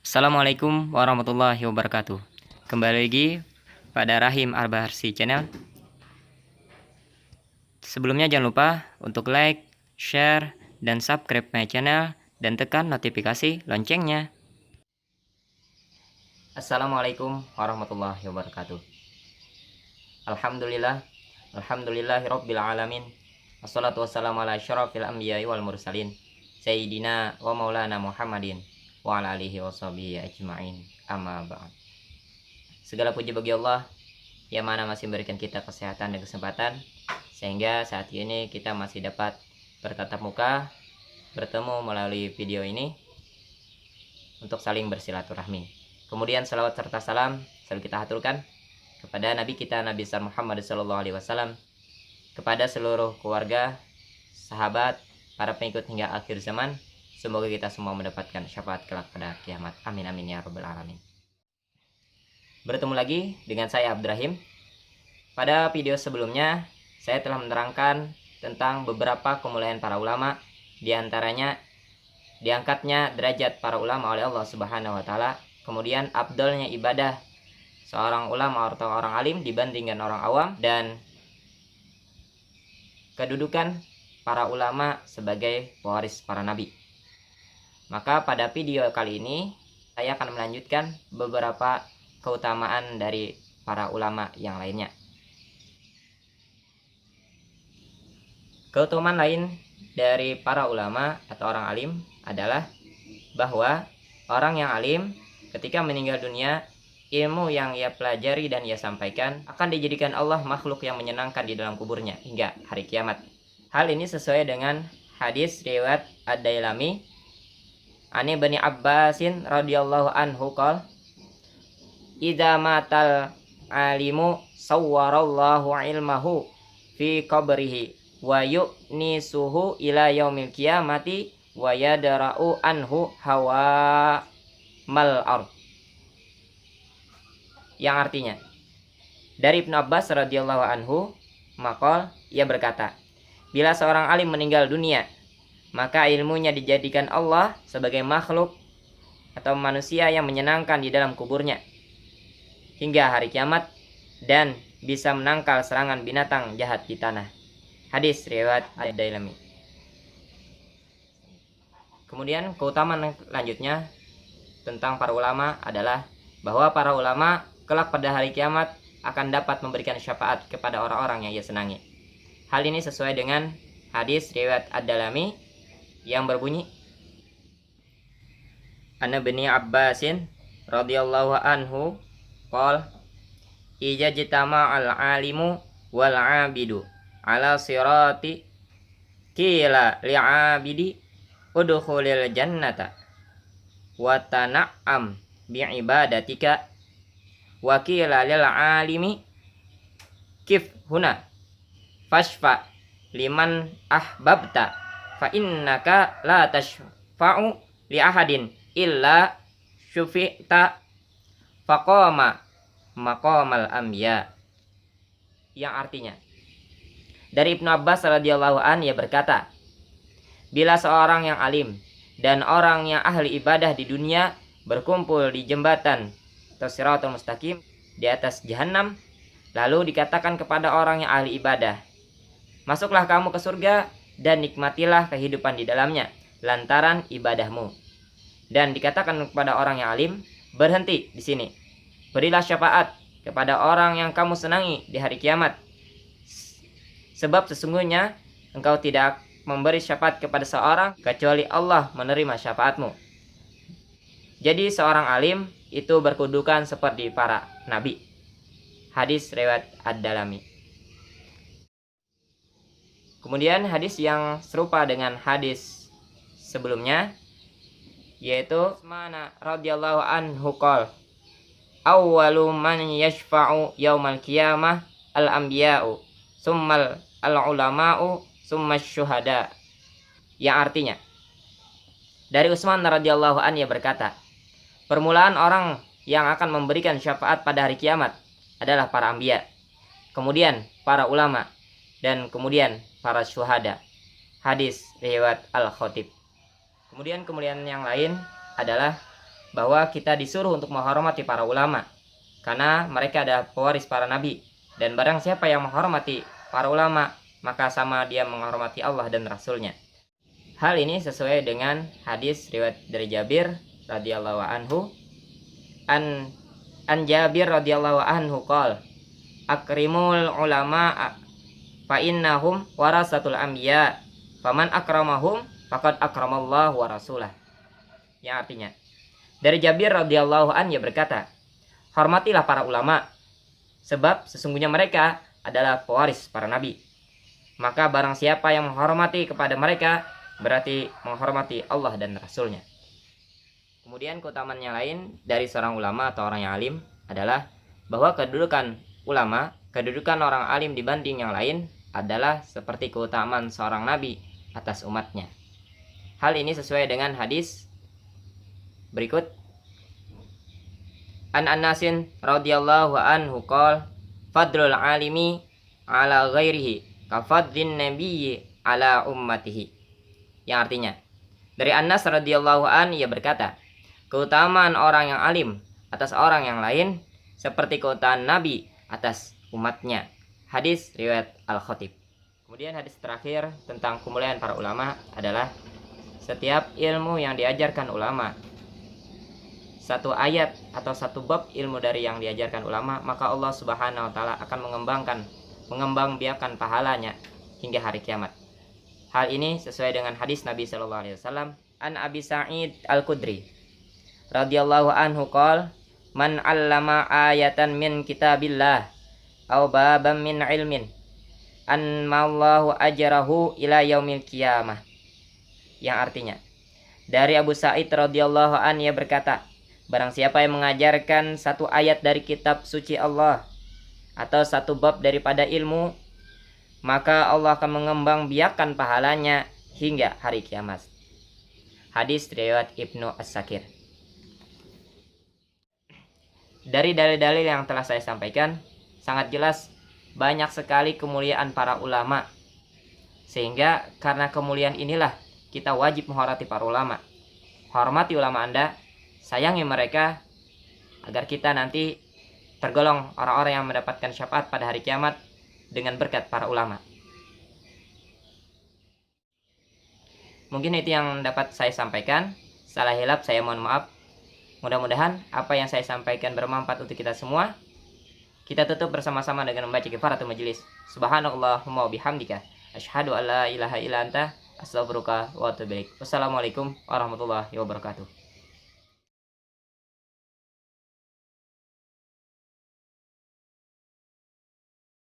Assalamualaikum warahmatullahi wabarakatuh. Kembali lagi pada Rahim Al-Baharsi Channel. Sebelumnya jangan lupa untuk like, share, dan subscribe my channel dan tekan notifikasi loncengnya. Assalamualaikum warahmatullahi wabarakatuh. Alhamdulillahirabbil alamin. Wassalatu wassalamu ala asyrafil anbiya'i wal mursalin sayyidina wa maulana Muhammadin wa ala alihi washabihi ajma'in. Amma ba'd. Segala puji bagi Allah yang mana masih memberikan kita kesehatan dan kesempatan sehingga saat ini kita masih dapat bertatap muka, bertemu melalui video ini untuk saling bersilaturahmi. Kemudian salawat serta salam selalu kita haturkan kepada Nabi kita Nabi besar Muhammad SAW, kepada seluruh keluarga, sahabat, para pengikut hingga akhir zaman. Semoga kita semua mendapatkan syafaat kelak pada kiamat. Amin amin ya rabbal alamin. Bertemu lagi dengan saya Abdurrahim. Pada video sebelumnya saya telah menerangkan tentang beberapa kemuliaan para ulama, di antaranya diangkatnya derajat para ulama oleh Allah Subhanahu wa taala, kemudian afdalnya ibadah seorang ulama atau orang alim dibandingkan orang awam, dan kedudukan para ulama sebagai pewaris para nabi. Maka pada video kali ini saya akan melanjutkan beberapa keutamaan dari para ulama yang lainnya. Keutamaan lain dari para ulama atau orang alim adalah bahwa orang yang alim ketika meninggal dunia, ilmu yang ia pelajari dan ia sampaikan akan dijadikan Allah makhluk yang menyenangkan di dalam kuburnya hingga hari kiamat. Hal ini sesuai dengan hadis riwayat Ad-Dailami Ani Bani Abbasin radhiyallahu anhu qol, idza matal alimu sawwarallahu ilmahu fi qabrihi wa yu'nisuhu ila yaumil qiyamati wa yadra'u anhu hawa mal ard. Yang artinya, dari Ibnu Abbas radhiyallahu anhu maqal, ia berkata, bila seorang alim meninggal dunia, maka ilmunya dijadikan Allah sebagai makhluk atau manusia yang menyenangkan di dalam kuburnya hingga hari kiamat dan bisa menangkal serangan binatang jahat di tanah. Hadis riwayat Ad-Dailami. Kemudian keutamaan lanjutnya tentang para ulama adalah bahwa para ulama kelak pada hari kiamat akan dapat memberikan syafaat kepada orang-orang yang ia senangi. Hal ini sesuai dengan hadis riwayat Ad-Dailami yang berbunyi, Ana Bani Abbasin radhiyallahu anhu qol, ija jitama al alimu wal abidu ala sirati kila li abidi udkhulil jannata wa tana'am bi ibadatika wa kila lil alimi kif huna fashfa liman ahbabta fa innaka la tashfa'u li ahadin illa syufi'ta faqama maqamal anbiya. Yang artinya, dari Ibnu Abbas radhiyallahu an, ia berkata, bila seorang yang alim dan orang yang ahli ibadah di dunia berkumpul di jembatan atau siratul mustaqim di atas jahanam, lalu dikatakan kepada orang yang ahli ibadah, masuklah kamu ke surga dan nikmatilah kehidupan di dalamnya lantaran ibadahmu. Dan dikatakan kepada orang yang alim, berhenti di sini, berilah syafaat kepada orang yang kamu senangi di hari kiamat, sebab sesungguhnya engkau tidak memberi syafaat kepada seorang kecuali Allah menerima syafaatmu. Jadi seorang alim itu berkedudukan seperti para nabi. Hadis riwayat Ad-Dailami. Kemudian hadis yang serupa dengan hadis sebelumnya, yaitu mana radhiyallahu anhu qol, awwalu man yashfa'u yaumal qiyamah al anbiya'u summal al ulama'u summa syuhada. Yang artinya, dari Utsman radhiyallahu an, ia berkata, permulaan orang yang akan memberikan syafaat pada hari kiamat adalah para anbiya, kemudian para ulama, dan kemudian para syuhada. Hadis riwayat Al-Khatib. Kemudian kemuliaan yang lain adalah bahwa kita disuruh untuk menghormati para ulama karena mereka adalah pewaris para nabi, dan barang siapa yang menghormati para ulama maka sama dia menghormati Allah dan Rasulnya. Hal ini sesuai dengan hadis riwayat dari Jabir radhiyallahu anhu an Jabir radhiyallahu anhu qol akrimul ulama fa innahum warasatul anbiya faman akramahum faqad akramallahu wa rasulah. Yang artinya, dari Jabir radhiyallahu anhu ia berkata, hormatilah para ulama sebab sesungguhnya mereka adalah pewaris para nabi. Maka barang siapa yang menghormati kepada mereka berarti menghormati Allah dan Rasulnya. Kemudian keutamaan yang lain dari seorang ulama atau orang yang alim adalah bahwa kedudukan ulama, kedudukan orang alim dibanding yang lain adalah seperti keutamaan seorang nabi atas umatnya. Hal ini sesuai dengan hadis berikut. An Anasin radhiyallahu anhu qol fadlul alimi ala ghairihi kafadlin nabiyyi ala ummatihi. Yang artinya, dari Anas radhiyallahu an ia berkata, keutamaan orang yang alim atas orang yang lain seperti keutamaan nabi atas umatnya. Hadis riwayat Al-Khatib. Kemudian hadis terakhir tentang kemuliaan para ulama adalah setiap ilmu yang diajarkan ulama, satu ayat atau satu bab ilmu dari yang diajarkan ulama, maka Allah Subhanahu wa taala akan mengembangbiakan pahalanya hingga hari kiamat. Hal ini sesuai dengan hadis Nabi sallallahu alaihi wasallam an Abi Sa'id Al-Khudri radhiyallahu anhu qol man 'allama ayatan min kitabillah aw baban min ilmin an mallahu ajrahu ila yaumil qiyamah. Yang artinya, dari Abu Sa'id radhiyallahu anhu ia berkata, barang siapa yang mengajarkan satu ayat dari kitab suci Allah atau satu bab daripada ilmu, maka Allah akan mengembangbiakan pahalanya hingga hari kiamat. Hadis riwayat Ibnu As-Sakir. Dari dalil-dalil yang telah saya sampaikan, sangat jelas banyak sekali kemuliaan para ulama. Sehingga karena kemuliaan inilah kita wajib menghormati para ulama. Hormati ulama Anda, sayangi mereka, agar kita nanti tergolong orang-orang yang mendapatkan syafaat pada hari kiamat dengan berkat para ulama. Mungkin itu yang dapat saya sampaikan. Salah hilap saya mohon maaf. Mudah-mudahan apa yang saya sampaikan bermanfaat untuk kita semua. Kita tutup bersama-sama dengan membaca kifaratul majelis. Subhanallahumma wa bihamdika asyhadu an la ilaha illa anta astaghfiruka wa atubu ilaik. Wassalamualaikum warahmatullahi wabarakatuh.